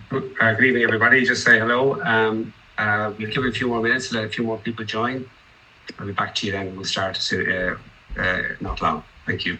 Good evening, everybody. Just say hello. We'll give it a few more minutes to let a few more people join. I'll be back to you then. We'll start not long. Thank you.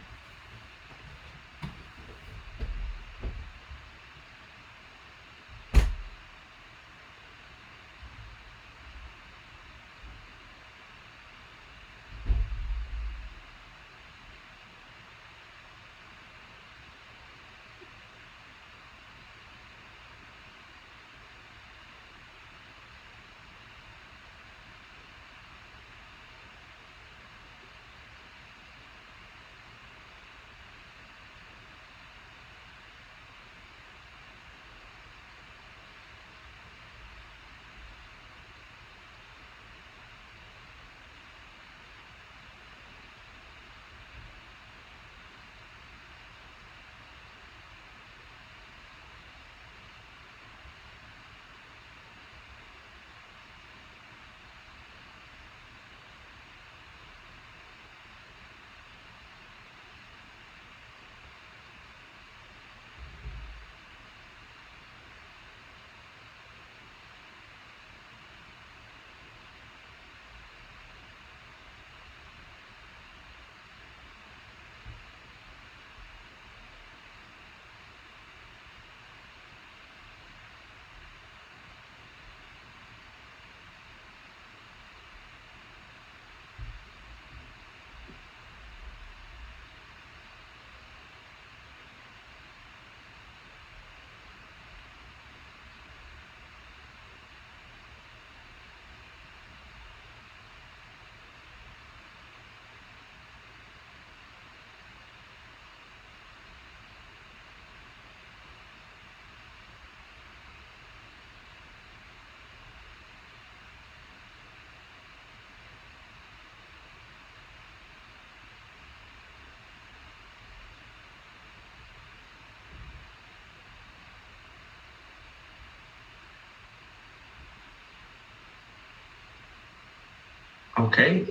Okay.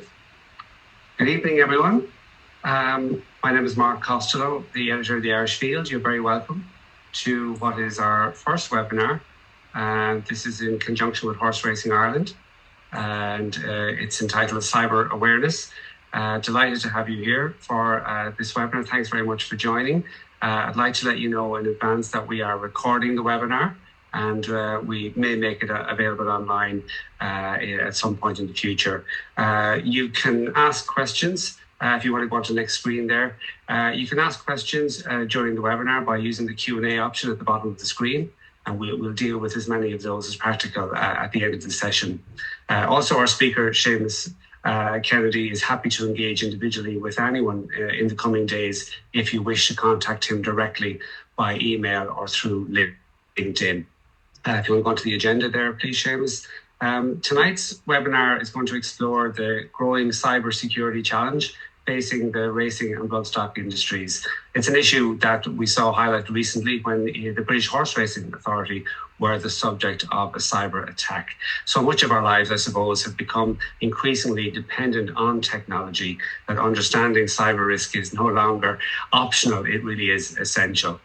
Good evening, everyone. My name is Mark Costello, the editor of the Irish Field. You're very welcome to what is our first webinar. This is in conjunction with Horse Racing Ireland, and it's entitled Cyber Awareness. Delighted to have you here for this webinar. Thanks very much for joining. I'd like to let you know in advance that we are recording the webinar, and we may make it available online at some point in the future. You can ask questions if you want to go on to the next screen there. You can ask questions during the webinar by using the Q&A option at the bottom of the screen, and we'll deal with as many of those as practical at the end of the session. Also, our speaker, Seamus Kennedy, is happy to engage individually with anyone in the coming days if you wish to contact him directly by email or through LinkedIn. If you want to go on to the agenda there, please, Seamus. Tonight's webinar is going to explore the growing cybersecurity challenge facing the racing and bloodstock industries. It's an issue that we saw highlighted recently when the British Horse Racing Authority were the subject of a cyber attack. So much of our lives, I suppose, have become increasingly dependent on technology, that understanding cyber risk is no longer optional, it really is essential.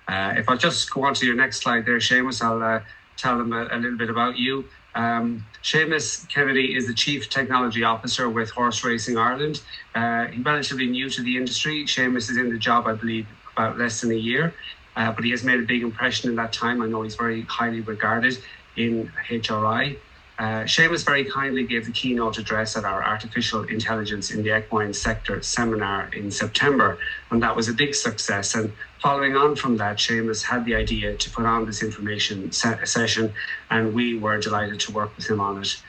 If I'll just go on to your next slide there, Seamus, I'll tell them a little bit about you. Seamus Kennedy is the Chief Technology Officer with Horse Racing Ireland. He's relatively new to the industry. Seamus is in the job, I believe, about less than a year, but he has made a big impression in that time. I know he's very highly regarded in HRI. Seamus very kindly gave the keynote address at our Artificial Intelligence in the Equine Sector seminar in September, and that was a big success. And following on from that, Seamus had the idea to put on this information session, and we were delighted to work with him on it.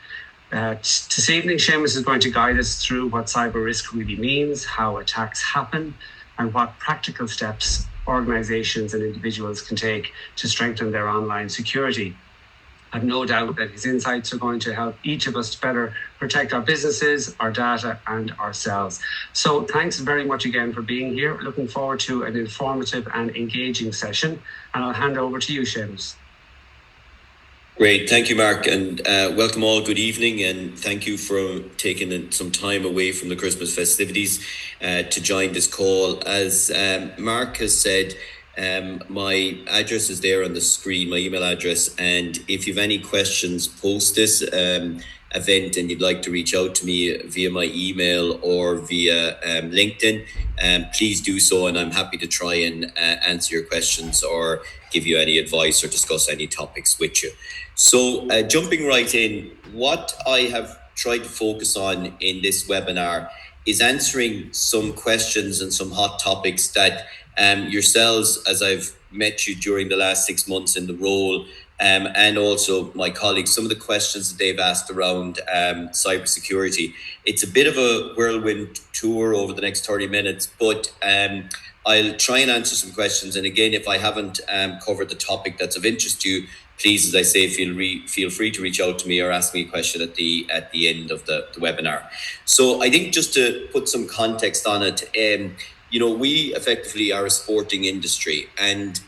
This evening, Seamus is going to guide us through what cyber risk really means, how attacks happen, and what practical steps organizations and individuals can take to strengthen their online security. I've no doubt that his insights are going to help each of us to better protect our businesses, our data, and ourselves. So thanks very much again for being here. Looking forward to an informative and engaging session. And I'll hand over to you, Seamus. Great. Thank you, Mark, and welcome all. Good evening, and thank you for taking some time away from the Christmas festivities to join this call. As Mark has said, My address is there on the screen, my email address. And if you have any questions post this event and you'd like to reach out to me via my email or via LinkedIn, please do so. And I'm happy to try and answer your questions or give you any advice or discuss any topics with you. So jumping right in, what I have tried to focus on in this webinar is answering some questions and some hot topics that yourselves, as I've met you during the last 6 months in the role, and also my colleagues, some of the questions that they've asked around cybersecurity. It's a bit of a whirlwind tour over the next 30 minutes, but I'll try and answer some questions. And again, if I haven't covered the topic that's of interest to you, please, as I say, feel free to reach out to me or ask me a question at the end of the webinar. So I think just to put some context on it, we effectively are a sporting industry, and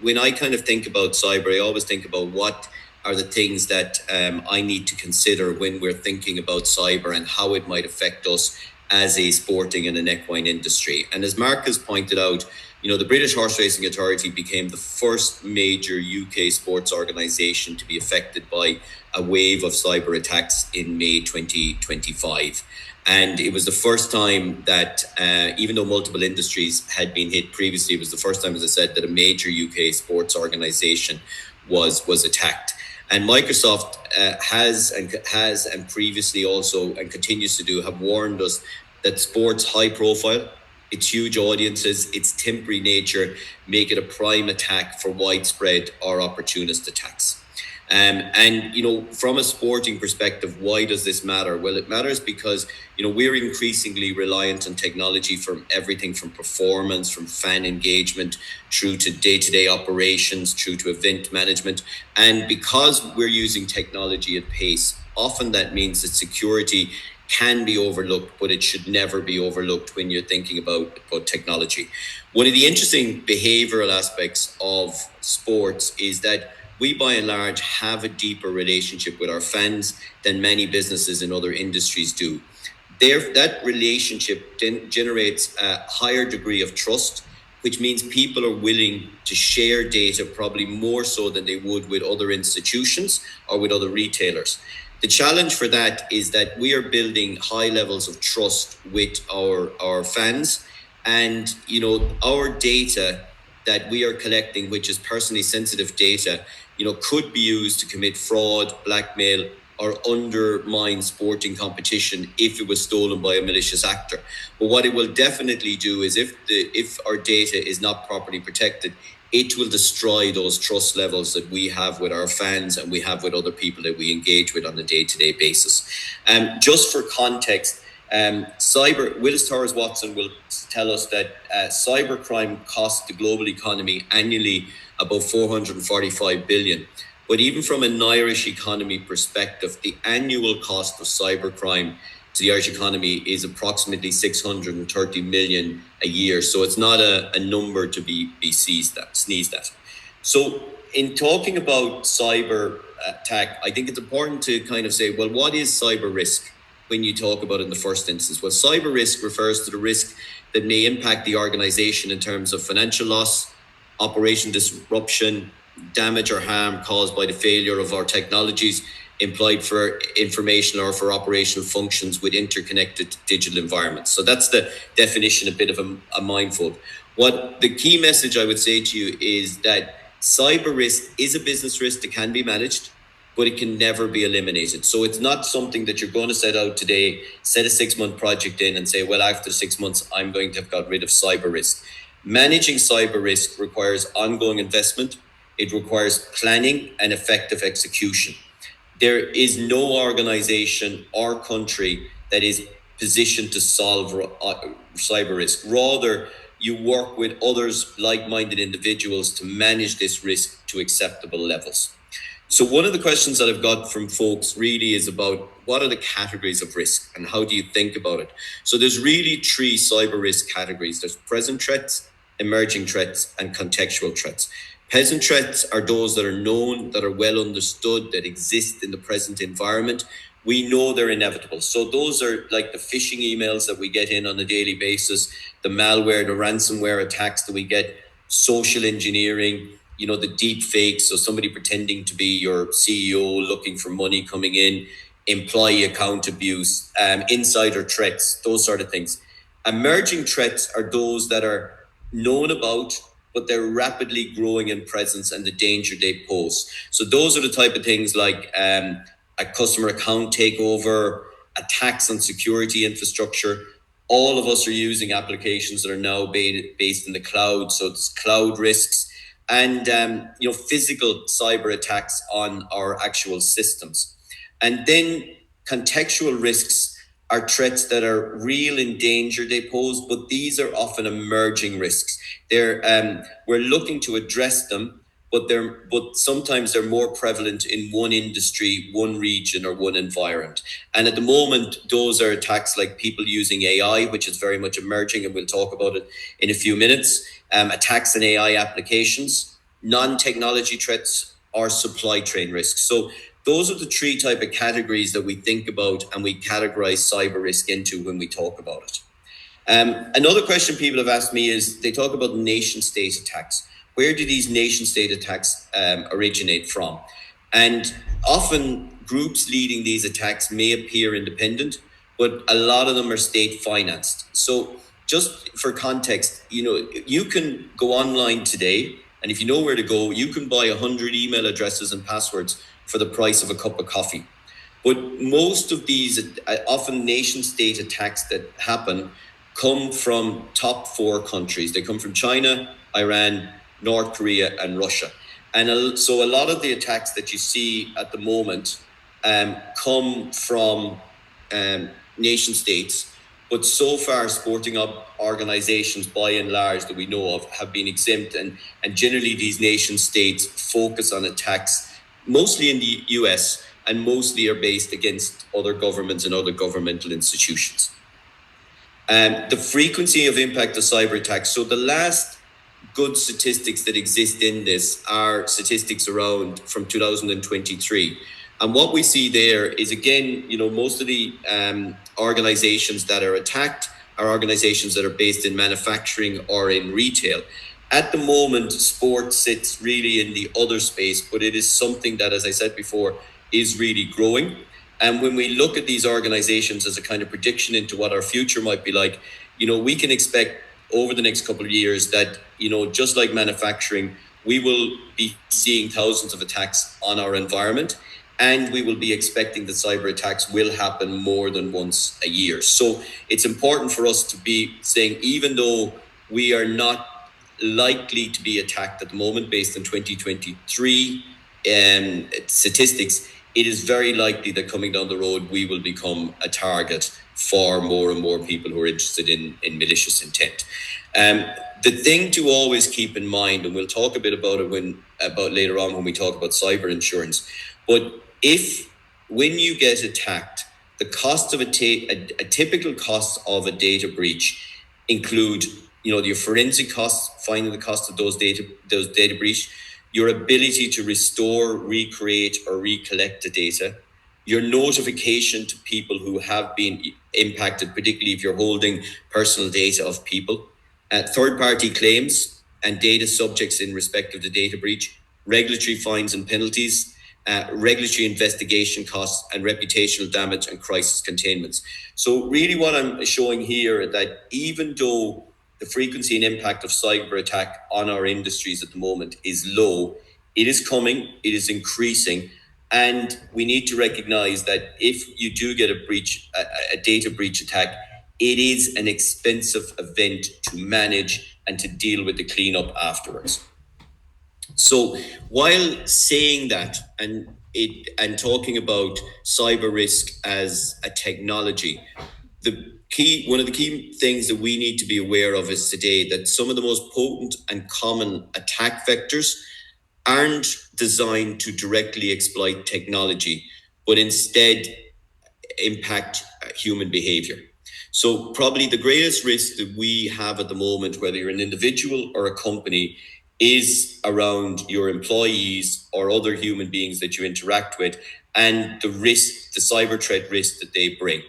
when I kind of think about cyber, I always think about what are the things that I need to consider when we're thinking about cyber and how it might affect us as a sporting and an equine industry. And as Mark has pointed out, the British Horse Racing Authority became the first major UK sports organisation to be affected by a wave of cyber attacks in May 2025. And it was the first time that, even though multiple industries had been hit previously, it was the first time, as I said, that a major UK sports organisation was attacked. And Microsoft has and previously also and continues to have warned us that sports high profile, its huge audiences, its temporary nature make it a prime attack for widespread or opportunist attacks. From a sporting perspective, why does this matter? Well, it matters because, we're increasingly reliant on technology from everything from performance, from fan engagement, through to day-to-day operations, through to event management. And because we're using technology at pace, often that means that security can be overlooked, but it should never be overlooked when you're thinking about technology. One of the interesting behavioral aspects of sports is that we, by and large, have a deeper relationship with our fans than many businesses in other industries do. That relationship generates a higher degree of trust, which means people are willing to share data probably more so than they would with other institutions or with other retailers. The challenge for that is that we are building high levels of trust with our fans, and our data that we are collecting, which is personally sensitive data, could be used to commit fraud, blackmail, or undermine sporting competition if it was stolen by a malicious actor. But what it will definitely do is if our data is not properly protected, it will destroy those trust levels that we have with our fans and we have with other people that we engage with on a day-to-day basis. Just for context, Willis Towers Watson will tell us that cybercrime costs the global economy annually about 445 billion. But even from an Irish economy perspective, the annual cost of cybercrime to the Irish economy is approximately 630 million a year. So it's not a number to be sneezed at. So in talking about cyber attack, I think it's important to kind of say, well, what is cyber risk when you talk about it in the first instance? Well, cyber risk refers to the risk that may impact the organization in terms of financial loss, operation disruption, damage or harm caused by the failure of our technologies employed for information or for operational functions with interconnected digital environments. So that's the definition, a bit of a mindful. What the key message I would say to you is that cyber risk is a business risk that can be managed, but it can never be eliminated. So it's not something that you're going to set out today, set a 6-month project in and say, well, after 6 months, I'm going to have got rid of cyber risk. Managing cyber risk requires ongoing investment. It requires planning and effective execution. There is no organization or country that is positioned to solve cyber risk. Rather, you work with others, like-minded individuals, to manage this risk to acceptable levels. So one of the questions that I've got from folks really is about what are the categories of risk and how do you think about it? So there's really 3 cyber risk categories. There's present threats, emerging threats, and contextual threats. Present threats are those that are known, that are well understood, that exist in the present environment. We know they're inevitable. So those are like the phishing emails that we get in on a daily basis, the malware, the ransomware attacks that we get. social engineering, the deep fakes, so somebody pretending to be your CEO looking for money coming in, employee account abuse, insider threats, those sort of things. Emerging threats are those that are known about, but they're rapidly growing in presence and the danger they pose. So those are the type of things like a customer account takeover, attacks on security infrastructure. All of us are using applications that are now based in the cloud, so it's cloud risks and physical cyber attacks on our actual systems. And then contextual risks are threats that are real in danger they pose, but these are often emerging risks. We're looking to address them, but sometimes they're more prevalent in one industry, one region, or one environment. And at the moment, those are attacks like people using AI, which is very much emerging, and we'll talk about it in a few minutes. Attacks in AI applications, non-technology threats, or supply chain risks. So those are the three type of categories that we think about and we categorize cyber risk into when we talk about it. Another question people have asked me is, they talk about nation state attacks. Where do these nation state attacks originate from? And often groups leading these attacks may appear independent, but a lot of them are state financed. So just for context, you can go online today, and if you know where to go, you can buy 100 email addresses and passwords for the price of a cup of coffee. But most of these often nation state attacks that happen come from top 4 countries. They come from China, Iran, North Korea, and Russia. And so a lot of the attacks that you see at the moment come from nation states, but so far sporting organizations by and large that we know of have been exempt, and generally these nation states focus on attacks mostly in the US, and mostly are based against other governments and other governmental institutions. The frequency of impact of cyber attacks. So the last good statistics that exist in this are statistics around from 2023. And what we see there is, again, most of the organizations that are attacked are organizations that are based in manufacturing or in retail. At the moment, sport sits really in the other space, but it is something that, as I said before, is really growing. And when we look at these organizations as a kind of prediction into what our future might be like, we can expect over the next couple of years that, just like manufacturing, we will be seeing thousands of attacks on our environment, and we will be expecting that cyber attacks will happen more than once a year. So it's important for us to be saying, even though we are not likely to be attacked at the moment based on 2023 statistics, it is very likely that coming down the road we will become a target for more and more people who are interested in malicious intent. The thing to always keep in mind, and we'll talk a bit about it later on when we talk about cyber insurance, but when you get attacked, the cost of a typical cost of a data breach include your forensic costs, finding the cost of those data breach, your ability to restore, recreate, or recollect the data, your notification to people who have been impacted, particularly if you're holding personal data of people, third-party claims and data subjects in respect of the data breach, regulatory fines and penalties, regulatory investigation costs, and reputational damage and crisis containments. So really what I'm showing here is that even though the frequency and impact of cyber attack on our industries at the moment is low, it is coming, it is increasing, and we need to recognize that if you do get a data breach attack, it is an expensive event to manage and to deal with the cleanup afterwards. So while saying that and talking about cyber risk as a technology, one of the key things that we need to be aware of is today that some of the most potent and common attack vectors aren't designed to directly exploit technology, but instead impact human behavior. So probably the greatest risk that we have at the moment, whether you're an individual or a company, is around your employees or other human beings that you interact with, and the cyber threat risk that they bring.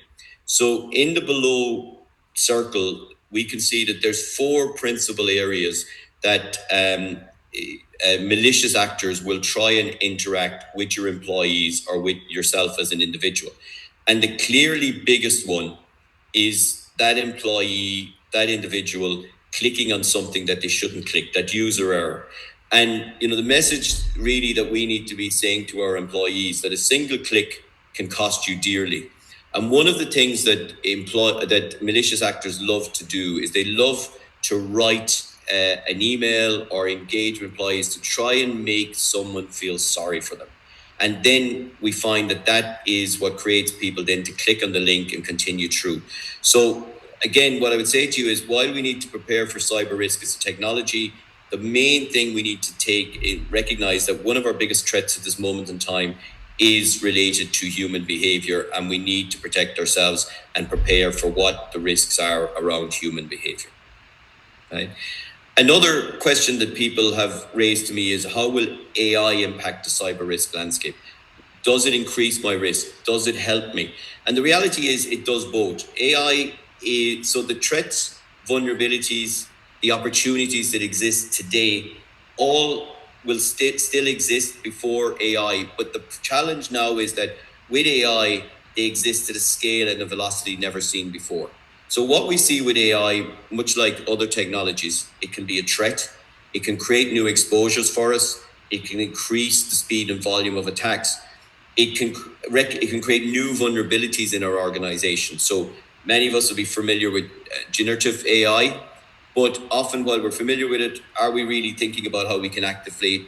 So in the below circle, we can see that there's 4 principal areas that malicious actors will try and interact with your employees or with yourself as an individual. And the clearly biggest one is that employee, that individual clicking on something that they shouldn't click, that user error. And the message really that we need to be saying to our employees, that a single click can cost you dearly. And one of the things that malicious actors love to do is they love to write an email or engage with employees to try and make someone feel sorry for them. And then we find that is what creates people then to click on the link and continue through. So again, what I would say to you is, while we need to prepare for cyber risk as a technology, the main thing we need to recognize that one of our biggest threats at this moment in time is related to human behavior, and we need to protect ourselves and prepare for what the risks are around human behavior. Right? Another question that people have raised to me is, how will AI impact the cyber risk landscape? Does it increase my risk? Does it help me? And the reality is it does both. AI is, so the threats, vulnerabilities, the opportunities that exist today, all will still exist before AI. But the challenge now is that with AI, they exist at a scale and a velocity never seen before. So what we see with AI, much like other technologies, it can be a threat. It can create new exposures for us. It can increase the speed and volume of attacks. It can create new vulnerabilities in our organization. So many of us will be familiar with generative AI, but often while we're familiar with it, are we really thinking about how we can actively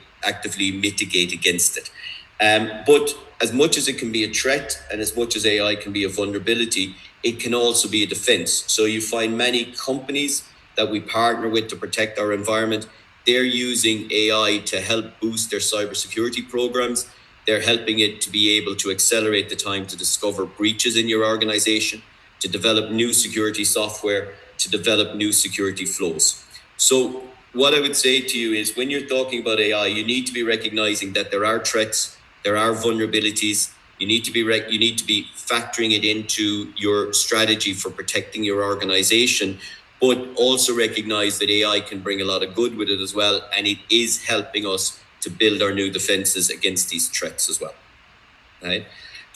mitigate against it? But as much as it can be a threat and as much as AI can be a vulnerability, it can also be a defense. So you find many companies that we partner with to protect our environment, they're using AI to help boost their cybersecurity programs. They're helping it to be able to accelerate the time to discover breaches in your organization, to develop new security software, to develop new security flows. So what I would say to you is, when you're talking about AI, you need to be recognizing that there are threats, there are vulnerabilities. You need to be factoring it into your strategy for protecting your organization, but also recognize that AI can bring a lot of good with it as well, and it is helping us to build our new defenses against these threats as well. Right?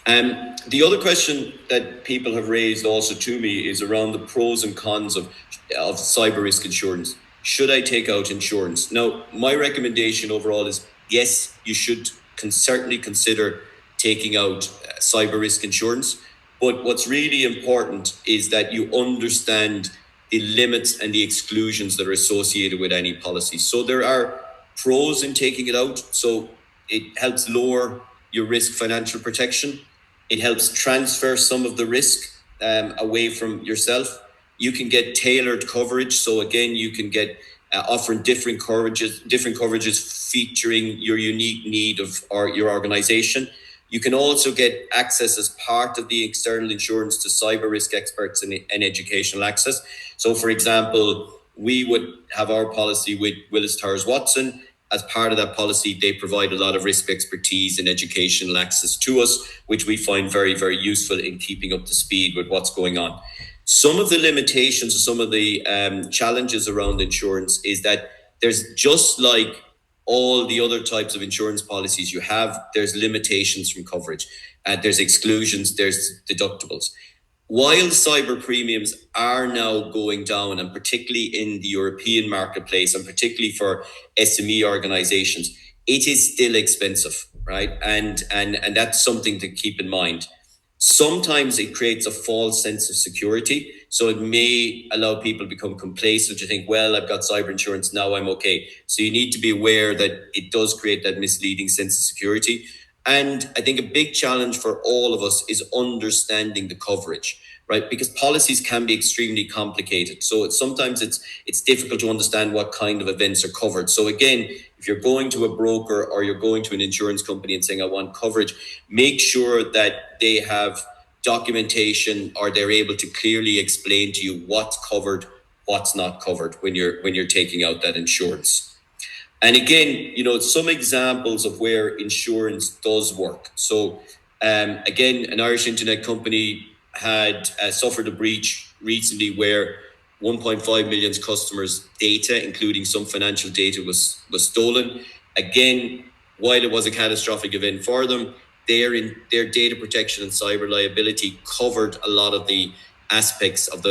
The other question that people have raised also to me is around the pros and cons of cyber risk insurance. Should I take out insurance? Now, my recommendation overall is yes, you should certainly consider taking out cyber risk insurance. But what's really important is that you understand the limits and the exclusions that are associated with any policy. So there are pros in taking it out. So it helps lower your risk financial protection. It helps transfer some of the risk away from yourself. You can get tailored coverage. So again, you can get offering different coverages featuring your unique need of your organization. You can also get access as part of the external insurance to cyber risk experts and educational access. So for example, we would have our policy with Willis Towers Watson. As part of that policy, they provide a lot of risk expertise and educational access to us, which we find very, very useful in keeping up to speed with what's going on. Some of the limitations or some of the challenges around insurance is that there's, just like all the other types of insurance policies you have, there's limitations from coverage. There's exclusions, there's deductibles. While cyber premiums are now going down, and particularly in the European marketplace, and particularly for SME organizations, it is still expensive, right? And that's something to keep in mind. Sometimes it creates a false sense of security. So it may allow people to become complacent, to think, well, I've got cyber insurance, now I'm okay. So you need to be aware that it does create that misleading sense of security. And I think a big challenge for all of us is understanding the coverage, right? Because policies can be extremely complicated. So sometimes it's difficult to understand what kind of events are covered. So again, if you're going to a broker or you're going to an insurance company and saying, I want coverage, make sure that they have documentation or they're able to clearly explain to you what's covered, what's not covered when you're taking out that insurance. And again, some examples of where insurance does work. So again, an Irish internet company had suffered a breach recently where 1.5 million customers' data, including some financial data, was stolen. Again, while it was a catastrophic event for them, their data protection and cyber liability covered a lot of the aspects of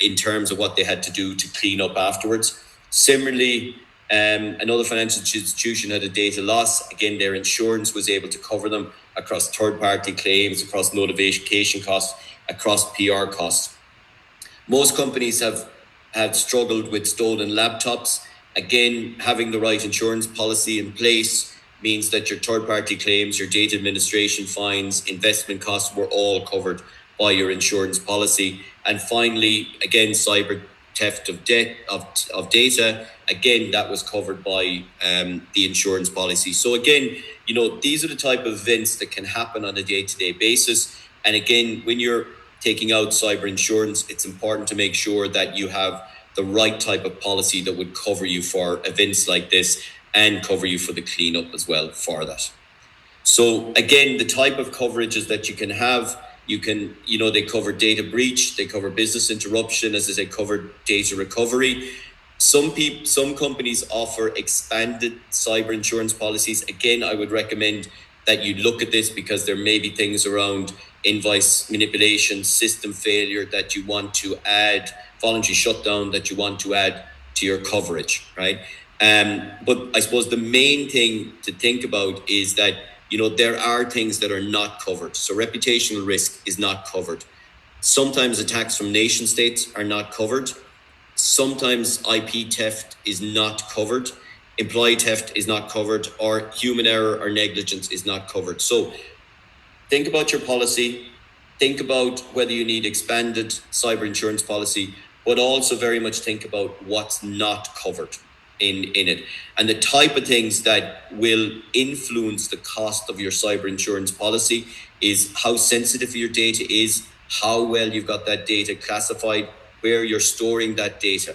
in terms of what they had to do to clean up afterwards. Similarly, another financial institution had a data loss. Again, their insurance was able to cover them across third-party claims, across notification costs, across PR costs. Most companies have struggled with stolen laptops. Again, having the right insurance policy in place means that your third-party claims, your data administration fines, investment costs were all covered by your insurance policy. And finally, again, cyber theft of data, again, that was covered by the insurance policy. So again, these are the type of events that can happen on a day-to-day basis. And again, when you're taking out cyber insurance, it's important to make sure that you have the right type of policy that would cover you for events like this and cover you for the cleanup as well for that. So again, the type of coverages that you can have, they cover data breach, they cover business interruption, as I cover data recovery. Some companies offer expanded cyber insurance policies. Again, I would recommend that you look at this because there may be things around invoice manipulation, system failure that you want to add, voluntary shutdown that you want to add to your coverage, right? But I suppose the main thing to think about is that, there are things that are not covered. So reputational risk is not covered. Sometimes attacks from nation states are not covered. Sometimes IP theft is not covered. Employee theft is not covered, or human error or negligence is not covered. So think about your policy, think about whether you need expanded cyber insurance policy, but also very much think about what's not covered in it. And the type of things that will influence the cost of your cyber insurance policy is how sensitive your data is, how well you've got that data classified, where you're storing that data,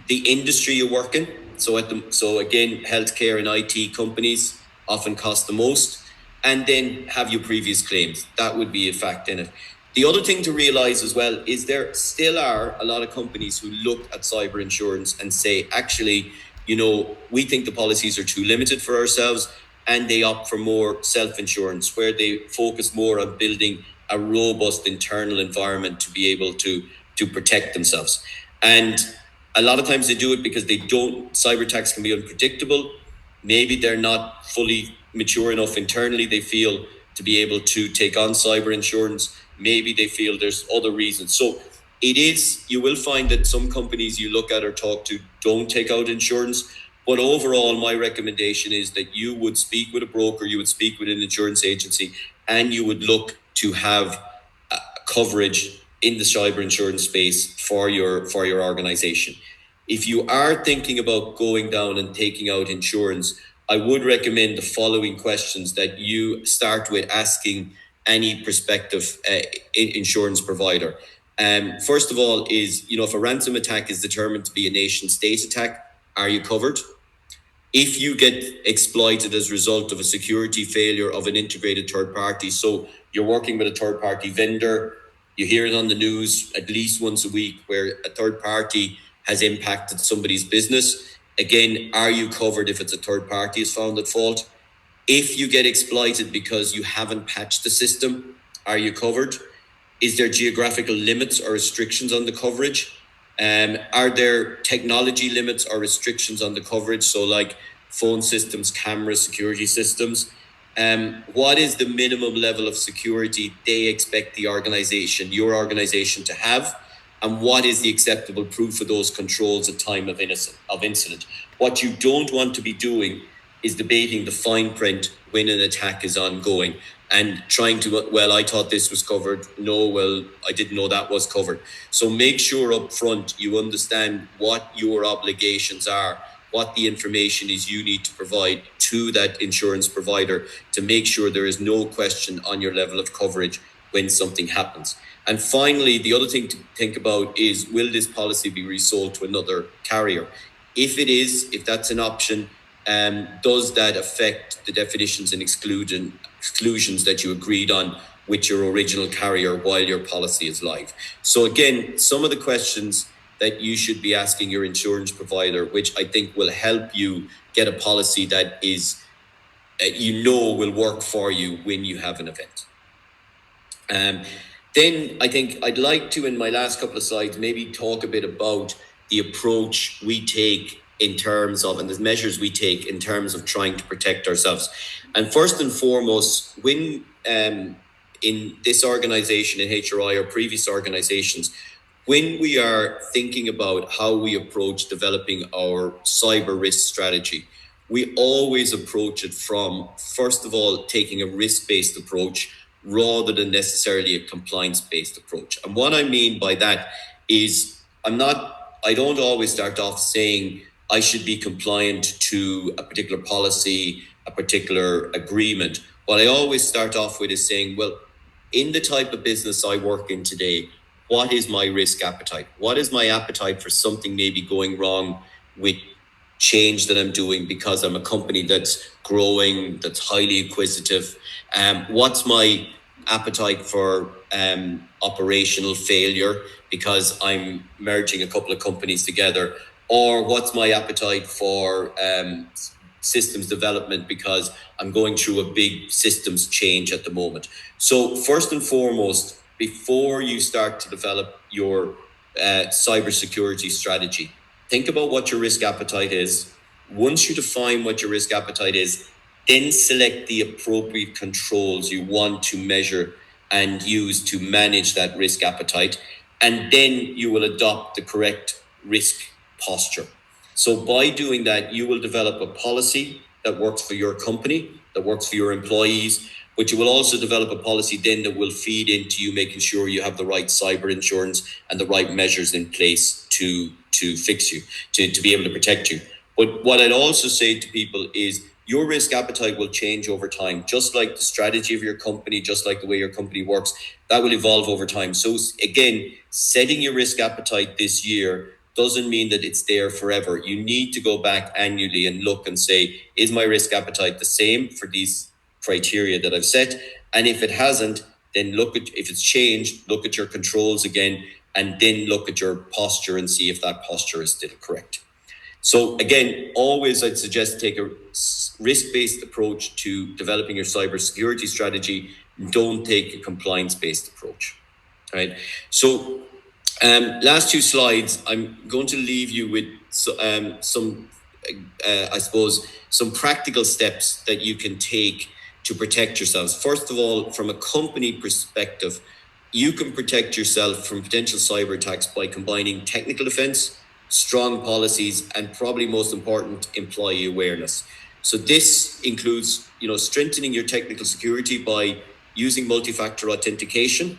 the industry you work in. So again, healthcare and IT companies often cost the most, and then have your previous claims. That would be a fact in it. The other thing to realize as well is there still are a lot of companies who look at cyber insurance and say, actually, we think the policies are too limited for ourselves, and they opt for more self-insurance, where they focus more on building a robust internal environment to be able to protect themselves. And a lot of times they do it because cyber attacks can be unpredictable. Maybe they're not fully mature enough internally, they feel, to be able to take on cyber insurance. Maybe they feel there's other reasons. So you will find that some companies you look at or talk to don't take out insurance. But overall, my recommendation is that you would speak with a broker, you would speak with an insurance agency, and you would look to have coverage in the cyber insurance space for your organization. If you are thinking about going down and taking out insurance, I would recommend the following questions that you start with asking any prospective insurance provider. First of all is, if a ransom attack is determined to be a nation state attack, are you covered? If you get exploited as a result of a security failure of an integrated third party, so you're working with a third party vendor, you hear it on the news at least once a week where a third party has impacted somebody's business. Again, are you covered if it's a third party is found at fault? If you get exploited because you haven't patched the system, are you covered? Is there geographical limits or restrictions on the coverage? Are there technology limits or restrictions on the coverage? So like phone systems, cameras, security systems. What is the minimum level of security they expect your organization to have? And what is the acceptable proof of those controls at time of incident? What you don't want to be doing is debating the fine print when an attack is ongoing and trying to, I thought this was covered. No, I didn't know that was covered. So make sure up front you understand what your obligations are, what the information is you need to provide to that insurance provider to make sure there is no question on your level of coverage when something happens. And finally, the other thing to think about is, will this policy be resold to another carrier? If it is, if that's an option, does that affect the definitions and exclusions that you agreed on with your original carrier while your policy is live? So again, some of the questions that you should be asking your insurance provider, which I think will help you get a policy that is, will work for you when you have an event. Then I think I'd like to, in my last couple of slides, maybe talk a bit about the approach we take in terms of, and the measures we take in terms of trying to protect ourselves. And first and foremost, when in this organization, in HRI or previous organizations, when we are thinking about how we approach developing our cyber risk strategy, we always approach it from, first of all, taking a risk-based approach rather than necessarily a compliance-based approach. And what I mean by that is I don't always start off saying I should be compliant to a particular policy, a particular agreement. What I always start off with is saying, well, in the type of business I work in today, what is my risk appetite? What is my appetite for something maybe going wrong with change that I'm doing because I'm a company that's growing, that's highly acquisitive? What's my appetite for operational failure because I'm merging a couple of companies together? Or what's my appetite for systems development because I'm going through a big systems change at the moment? So first and foremost, before you start to develop your cybersecurity strategy, think about what your risk appetite is. Once you define what your risk appetite is, then select the appropriate controls you want to measure and use to manage that risk appetite. And then you will adopt the correct risk posture. So by doing that, you will develop a policy that works for your company, that works for your employees, but you will also develop a policy then that will feed into you making sure you have the right cyber insurance and the right measures in place to fix you, to be able to protect you. But what I'd also say to people is your risk appetite will change over time, just like the strategy of your company, just like the way your company works, that will evolve over time. So again, setting your risk appetite this year doesn't mean that it's there forever. You need to go back annually and look and say, is my risk appetite the same for these criteria that I've set? And if it hasn't, then if it's changed, look at your controls again, and then look at your posture and see if that posture is still correct. So again, always I'd suggest take a risk-based approach to developing your cybersecurity strategy. Don't take a compliance-based approach. Right. So last two slides, I'm going to leave you with some practical steps that you can take to protect yourselves. First of all, from a company perspective, you can protect yourself from potential cyber attacks by combining technical defense, strong policies, and probably most important, employee awareness. So this includes, strengthening your technical security by using multi-factor authentication.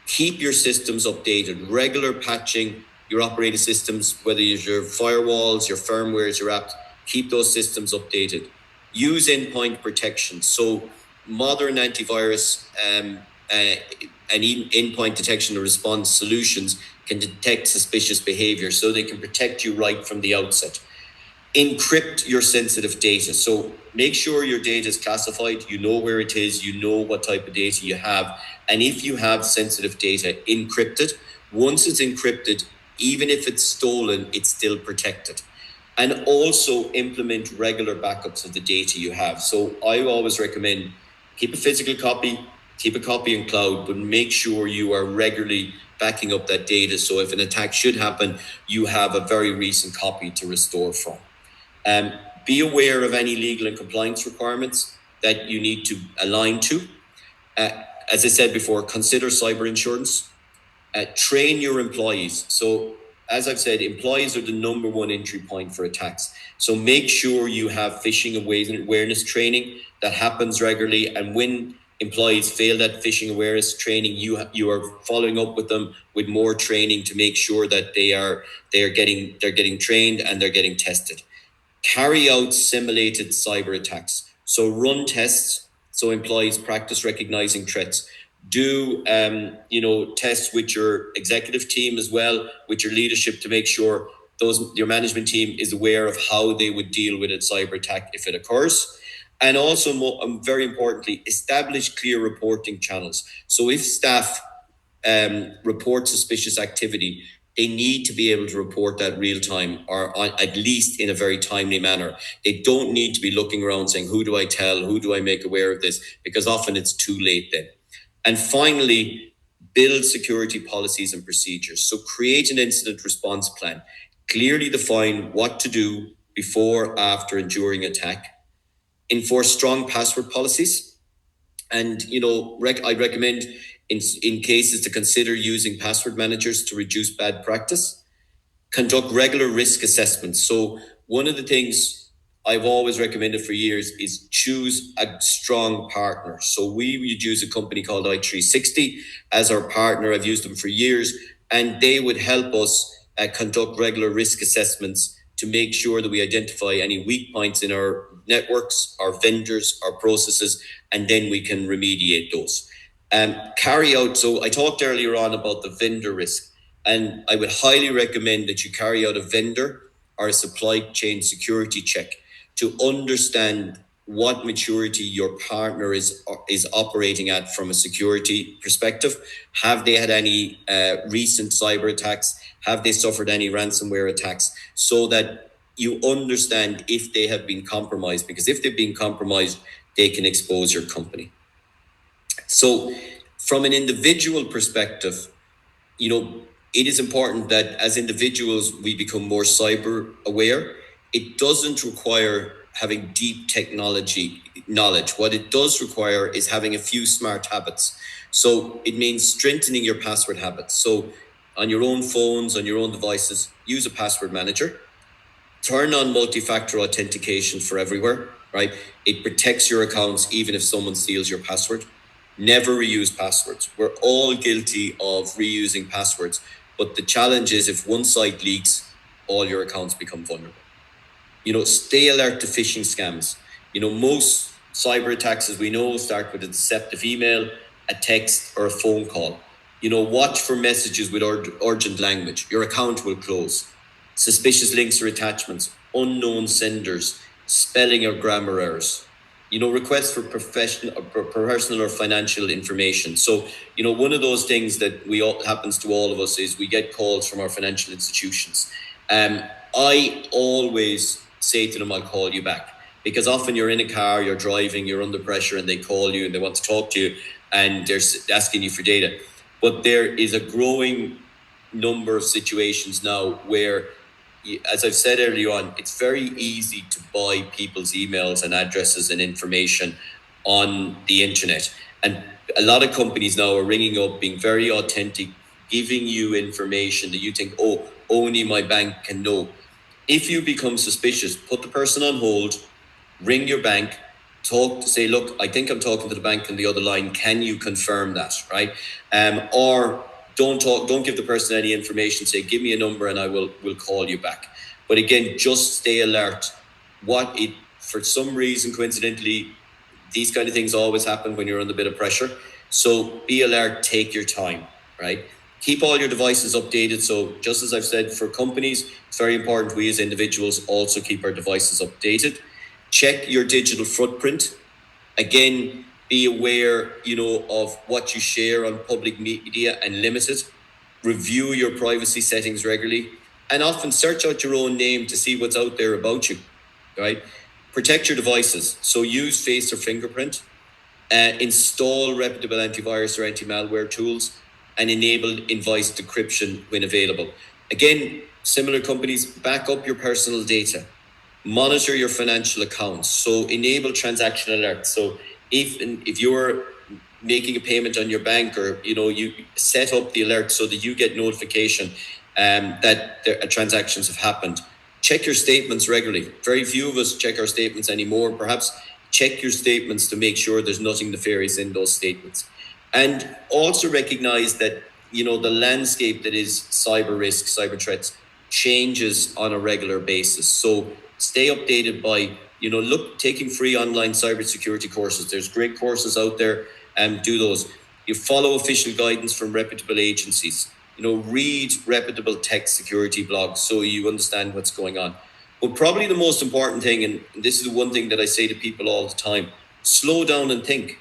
Keep your systems updated, regular patching your operating systems, whether it's your firewalls, your firmwares, your apps, keep those systems updated. Use endpoint protection. So modern antivirus and even endpoint detection and response solutions can detect suspicious behavior, so they can protect you right from the outset. Encrypt your sensitive data. So make sure your data is classified. You know where it is. You know what type of data you have. And if you have sensitive data, encrypt it. Once it's encrypted, even if it's stolen, it's still protected. And also implement regular backups of the data you have. So I always recommend keep a physical copy, keep a copy in cloud, but make sure you are regularly backing up that data. So if an attack should happen, you have a very recent copy to restore from. Be aware of any legal and compliance requirements that you need to align to. As I said before, consider cyber insurance. Train your employees. So as I've said, employees are the number one entry point for attacks. So make sure you have phishing awareness training that happens regularly. And when employees fail that phishing awareness training, you are following up with them with more training to make sure that they're getting trained and they're getting tested. Carry out simulated cyber attacks. So run tests so employees practice recognizing threats. Do tests with your executive team as well, with your leadership, to make sure your management team is aware of how they would deal with a cyber attack if it occurs. And also, very importantly, establish clear reporting channels. So if staff report suspicious activity, they need to be able to report that real time, or at least in a very timely manner. They don't need to be looking around saying, who do I tell? Who do I make aware of this? Because often it's too late then. And finally, build security policies and procedures. So create an incident response plan. Clearly define what to do before, after, and during attack. Enforce strong password policies. And, I recommend in cases to consider using password managers to reduce bad practice. Conduct regular risk assessments. So one of the things I've always recommended for years is choose a strong partner. So we would use a company called i360 as our partner. I've used them for years, and they would help us conduct regular risk assessments to make sure that we identify any weak points in our networks, our vendors, our processes, and then we can remediate those. Carry out, so I talked earlier on about the vendor risk, and I would highly recommend that you carry out a vendor or a supply chain security check to understand what maturity your partner is operating at from a security perspective. Have they had any recent cyber attacks? Have they suffered any ransomware attacks? So that you understand if they have been compromised, because if they've been compromised, they can expose your company. So from an individual perspective, it is important that as individuals, we become more cyber aware. It doesn't require having deep technology knowledge. What it does require is having a few smart habits. So it means strengthening your password habits. So on your own phones, on your own devices, use a password manager. Turn on multi-factor authentication for everywhere, right? It protects your accounts even if someone steals your password. Never reuse passwords. We're all guilty of reusing passwords. But the challenge is if one site leaks, all your accounts become vulnerable. Stay alert to phishing scams. Most cyber attacks, as we know, start with a deceptive email, a text, or a phone call. Watch for messages with urgent language. Your account will close. Suspicious links or attachments, unknown senders, spelling or grammar errors. Requests for personal or financial information. So, one of those things that happens to all of us is we get calls from our financial institutions. I always say to them, I'll call you back, because often you're in a car, you're driving, you're under pressure, and they call you and they want to talk to you and they're asking you for data. But there is a growing number of situations now where, as I've said earlier on, it's very easy to buy people's emails and addresses and information on the internet. And a lot of companies now are ringing up, being very authentic, giving you information that you think, only my bank can know. If you become suspicious, put the person on hold, ring your bank, say, look, I think I'm talking to the bank on the other line. Can you confirm that, right? Or don't give the person any information. Say, give me a number and I will call you back. But again, just stay alert. For some reason, coincidentally, these kind of things always happen when you're under a bit of pressure. So be alert, take your time, right? Keep all your devices updated. So just as I've said, for companies, it's very important we as individuals also keep our devices updated. Check your digital footprint. Again, be aware, of what you share on public media and limit it. Review your privacy settings regularly, and often search out your own name to see what's out there about you, right? Protect your devices. So use face or fingerprint. Install reputable antivirus or anti-malware tools, and enable in-voice decryption when available. Again, similar companies, back up your personal data. Monitor your financial accounts. So enable transaction alerts. So if you're making a payment on your bank, or you set up the alert so that you get notification that transactions have happened. Check your statements regularly. Very few of us check our statements anymore. Perhaps check your statements to make sure there's nothing nefarious in those statements. And also recognize that, the landscape that is cyber risk, cyber threats changes on a regular basis. So stay updated by, taking free online cybersecurity courses. There's great courses out there, and do those. You follow official guidance from reputable agencies. Read reputable tech security blogs so you understand what's going on. But probably the most important thing, and this is one thing that I say to people all the time, slow down and think.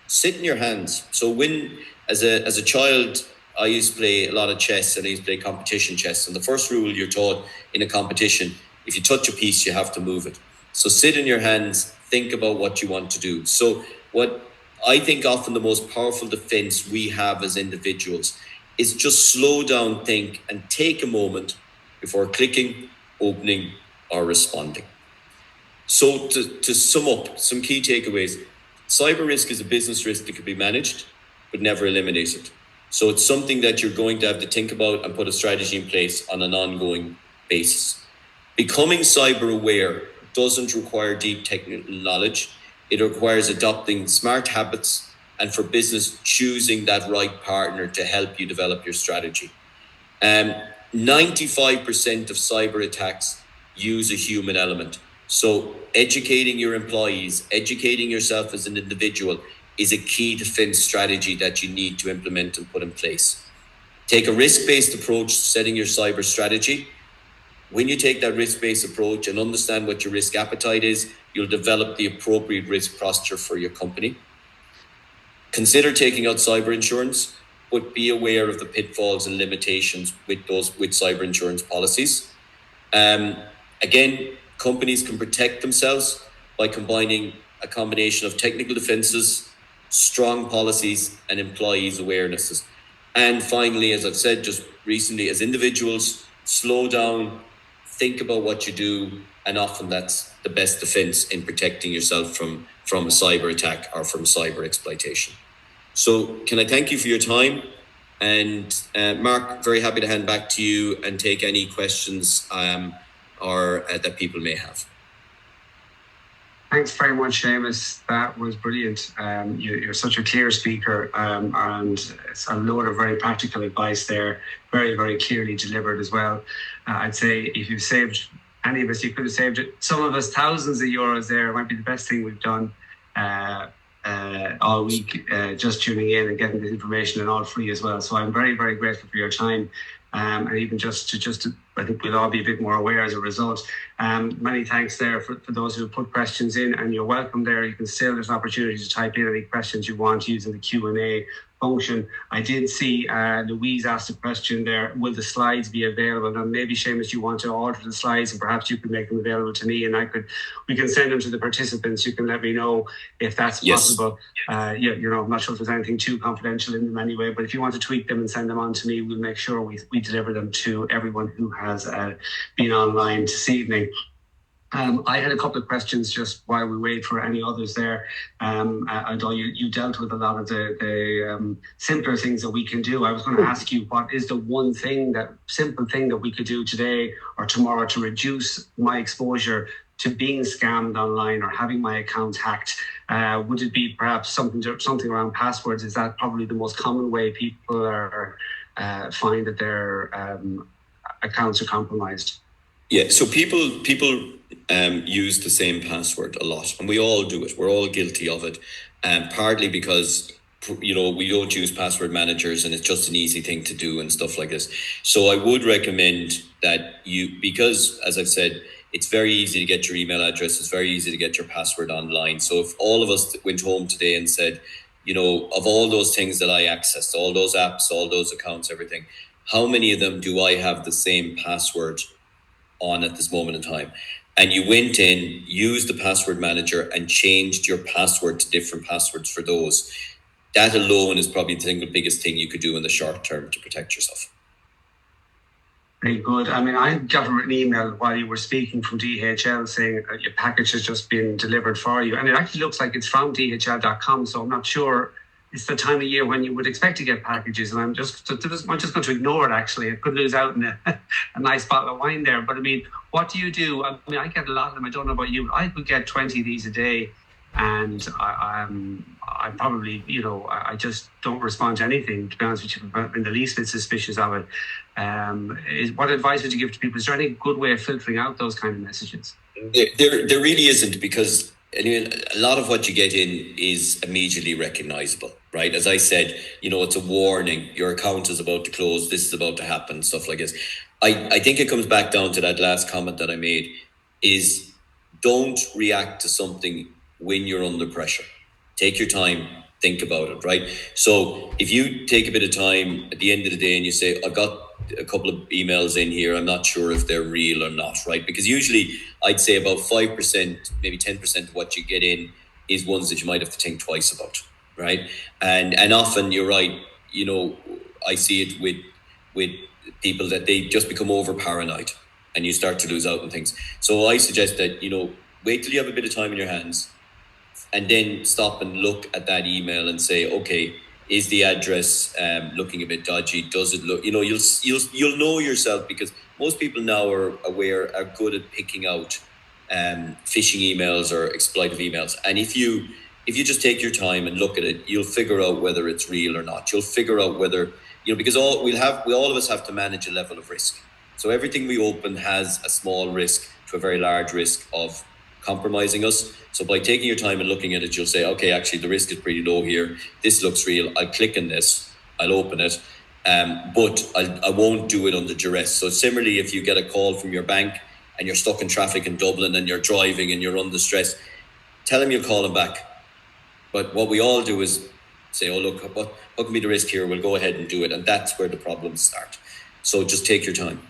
Sit in your hands. So when, as a child, I used to play a lot of chess, and I used to play competition chess. And the first rule you're taught in a competition, if you touch a piece, you have to move it. So sit in your hands, think about what you want to do. So what I think often the most powerful defense we have as individuals is just slow down, think, and take a moment before clicking, opening, or responding. So to sum up, some key takeaways. Cyber risk is a business risk that can be managed, but never eliminated. So it's something that you're going to have to think about and put a strategy in place on an ongoing basis. Becoming cyber aware doesn't require deep technical knowledge. It requires adopting smart habits, and for business, choosing that right partner to help you develop your strategy. 95% of cyber attacks use a human element. So educating your employees, educating yourself as an individual is a key defense strategy that you need to implement and put in place. Take a risk-based approach to setting your cyber strategy. When you take that risk-based approach and understand what your risk appetite is, you'll develop the appropriate risk posture for your company. Consider taking out cyber insurance, but be aware of the pitfalls and limitations with cyber insurance policies. Again, companies can protect themselves by combining a combination of technical defenses, strong policies, and employees' awarenesses. And finally, as I've said just recently, as individuals, slow down, think about what you do, and often that's the best defense in protecting yourself from a cyber attack or from cyber exploitation. So can I thank you for your time? And Mark, very happy to hand back to you and take any questions or that people may have. Thanks very much, Seamus. That was brilliant. You're such a clear speaker, and it's a load of very practical advice there, very, very clearly delivered as well. I'd say if you've saved any of us, you could have saved some of us thousands of euros there. It might be the best thing we've done all week, just tuning in and getting this information, and all free as well. So I'm very, very grateful for your time. And even just to, I think we'll all be a bit more aware as a result. Many thanks there for those who put questions in, and you're welcome there. You can still, there's an opportunity to type in any questions you want using the Q&A function. I did see Louise asked a question there, will the slides be available? And maybe, Seamus, you want to alter the slides, and perhaps you could make them available to me, and we can send them to the participants. You can let me know if that's possible. I'm not sure if there's anything too confidential in them anyway, but if you want to tweak them and send them on to me, we'll make sure we deliver them to everyone who has been online this evening. I had a couple of questions just while we wait for any others there. Although you dealt with a lot of the simpler things that we can do, I was going to ask you, what is the one thing, that simple thing that we could do today or tomorrow to reduce my exposure to being scammed online or having my account hacked? Would it be perhaps something around passwords? Is that probably the most common way people find that their accounts are compromised? Yeah, so people use the same password a lot, and we all do it. We're all guilty of it, partly because we don't use password managers, and it's just an easy thing to do and stuff like this. So I would recommend that because as I've said, it's very easy to get your email address. It's very easy to get your password online. So if all of us went home today and said, of all those things that I accessed, all those apps, all those accounts, everything, how many of them do I have the same password on at this moment in time? And you went in, used the password manager, and changed your password to different passwords for those. That alone is probably the single biggest thing you could do in the short term to protect yourself. Very good. I mean, I got an email while you were speaking from DHL saying that your package has just been delivered for you. And it actually looks like it's from DHL.com. So I'm not sure it's the time of year when you would expect to get packages. And I'm just going to ignore it, actually. I could lose out on a nice bottle of wine there. But I mean, what do you do? I mean, I get a lot of them. I don't know about you, but I could get 20 of these a day. And I probably, I just don't respond to anything, to be honest with you. I'm in the least bit suspicious of it. What advice would you give to people? Is there any good way of filtering out those kind of messages? There really isn't, because a lot of what you get in is immediately recognizable, right? As I said, it's a warning. Your account is about to close. This is about to happen, stuff like this. I think it comes back down to that last comment that I made, is don't react to something when you're under pressure. Take your time, think about it, right? So if you take a bit of time at the end of the day and you say, I've got a couple of emails in here, I'm not sure if they're real or not, right? Because usually I'd say about 5%, maybe 10% of what you get in is ones that you might have to think twice about, right? And often you're right, you know, I see it with people that they just become over paranoid and you start to lose out on things. So I suggest that, you know, wait till you have a bit of time in your hands and then stop and look at that email and say, okay, is the address looking a bit dodgy? Does it look, you know, you'll know yourself, because most people now are good at picking out phishing emails or exploitive emails. And if you just take your time and look at it, you'll figure out whether it's real or not. You'll figure out whether, you know, because all of us have to manage a level of risk. So everything we open has a small risk to a very large risk of compromising us. So by taking your time and looking at it, you'll say, okay, actually the risk is pretty low here. This looks real. I'll click on this. I'll open it. But I won't do it under duress. So similarly, if you get a call from your bank and you're stuck in traffic in Dublin and you're driving and you're under stress, tell them you're calling back. But what we all do is say, oh, look, what can be the risk here? We'll go ahead and do it. And that's where the problems start. So just take your time.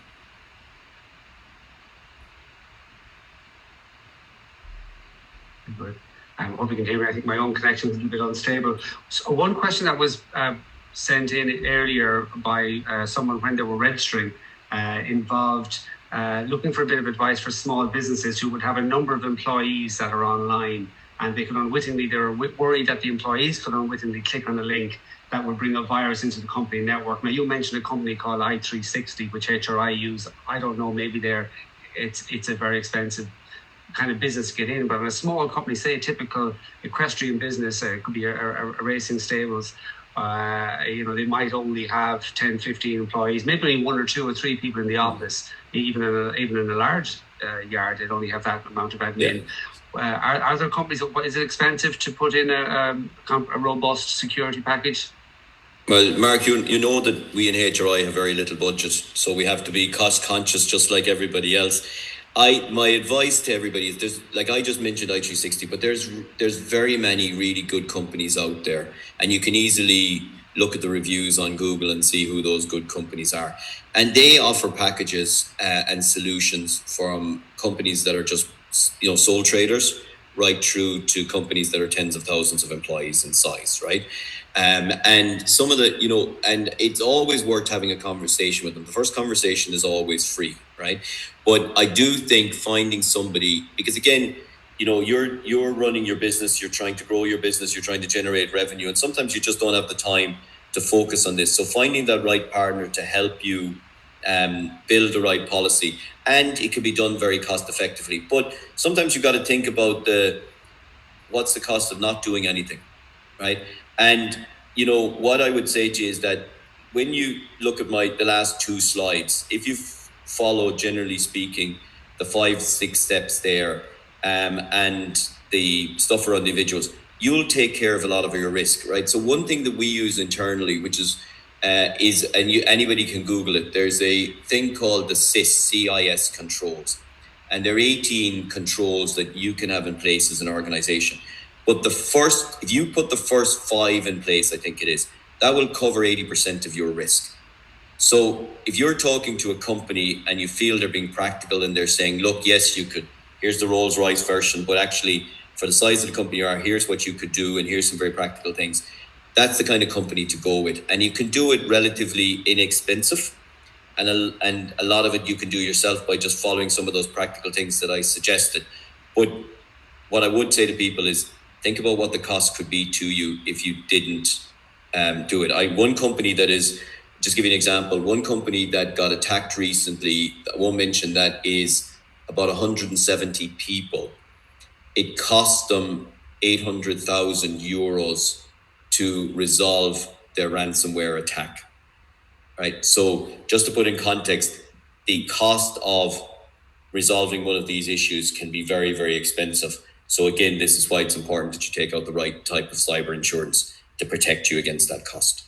Good. I hope you can hear me. I think my own connection is a little bit unstable. So one question that was sent in earlier by someone when they were registering involved looking for a bit of advice for small businesses who would have a number of employees that are online, and they were worried that the employees could unwittingly click on a link that would bring a virus into the company network. Now, you mentioned a company called i360, which HRI use. I don't know, maybe it's a very expensive kind of business to get in, but in a small company, say a typical equestrian business, it could be a racing stables, you know, they might only have 10, 15 employees, maybe only 1 or 2 or 3 people in the office. Even in a large yard, they'd only have that amount of admin. Yeah. Are there companies, is it expensive to put in a robust security package? Well, Mark, you know that we in HRI have very little budget, so we have to be cost conscious just like everybody else. My advice to everybody is, like I just mentioned i360, but there's very many really good companies out there, and you can easily look at the reviews on Google and see who those good companies are. And they offer packages and solutions from companies that are just, you know, sole traders right through to companies that are tens of thousands of employees in size, right? And some of the, you know, and it's always worth having a conversation with them. The first conversation is always free, right? But I do think finding somebody, because again, you know, you're running your business, you're trying to grow your business, you're trying to generate revenue, and sometimes you just don't have the time to focus on this. So finding that right partner to help you build the right policy, and it can be done very cost effectively. But sometimes you got to think about what's the cost of not doing anything, right? And, you know, what I would say to you is that when you look at the last 2 slides, if you follow, generally speaking, the 5-6 steps there, and the stuff around individuals, you'll take care of a lot of your risk, right? So one thing that we use internally, which is anybody can Google it, there's a thing called the CIS controls. And there are 18 controls that you can have in place as an organization. But if you put the first 5 in place, I think it is, that will cover 80% of your risk. So if you're talking to a company and you feel they're being practical and they're saying, look, yes, you could, here's the Rolls-Royce version, but actually for the size of the company you are, here's what you could do, and here's some very practical things. That's the kind of company to go with. And you can do it relatively inexpensive. And a lot of it you can do yourself by just following some of those practical things that I suggested. But what I would say to people is, think about what the cost could be to you if you didn't do it. One company that is, just give you an example, one company that got attacked recently, I won't mention that, is about 170 people. It cost them 800,000 euros to resolve their ransomware attack, right? So just to put in context, the cost of resolving one of these issues can be very, very expensive. So again, this is why it's important that you take out the right type of cyber insurance to protect you against that cost.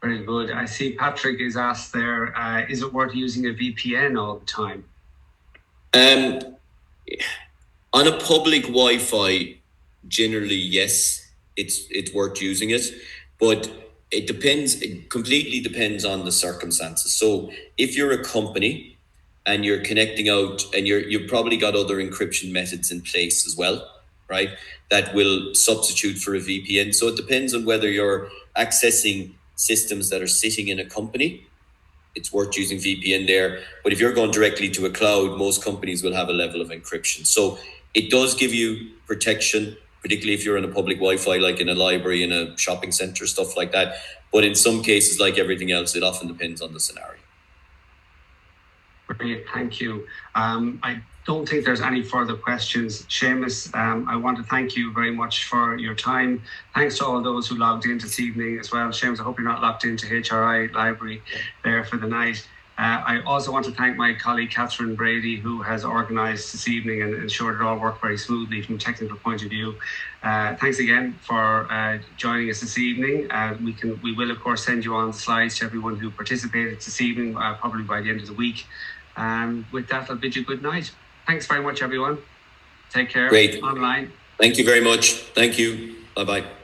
Very good. I see Patrick is asked there, is it worth using a VPN all the time? On a public Wi-Fi, generally, yes, it's worth using it, but it depends. It completely depends on the circumstances. So if you're a company and you're connecting out, and you've probably got other encryption methods in place as well, right? That will substitute for a VPN. So it depends on whether you're accessing systems that are sitting in a company. It's worth using VPN there. But if you're going directly to a cloud, most companies will have a level of encryption. So it does give you protection, particularly if you're in a public Wi-Fi, like in a library, in a shopping center, stuff like that. But in some cases, like everything else, it often depends on the scenario. Great, thank you. I don't think there's any further questions. Seamus, I want to thank you very much for your time. Thanks to all those who logged in this evening as well. Seamus, I hope you're not locked into HRI Library there for the night. I also want to thank my colleague Catherine Brady, who has organised this evening and ensured it all worked very smoothly from a technical point of view. Thanks again for joining us this evening. We will of course send you on the slides to everyone who participated this evening, probably by the end of the week. With that, I'll bid you good night. Thanks very much, everyone. Take care. Great. Online. Thank you very much. Thank you. Bye-bye.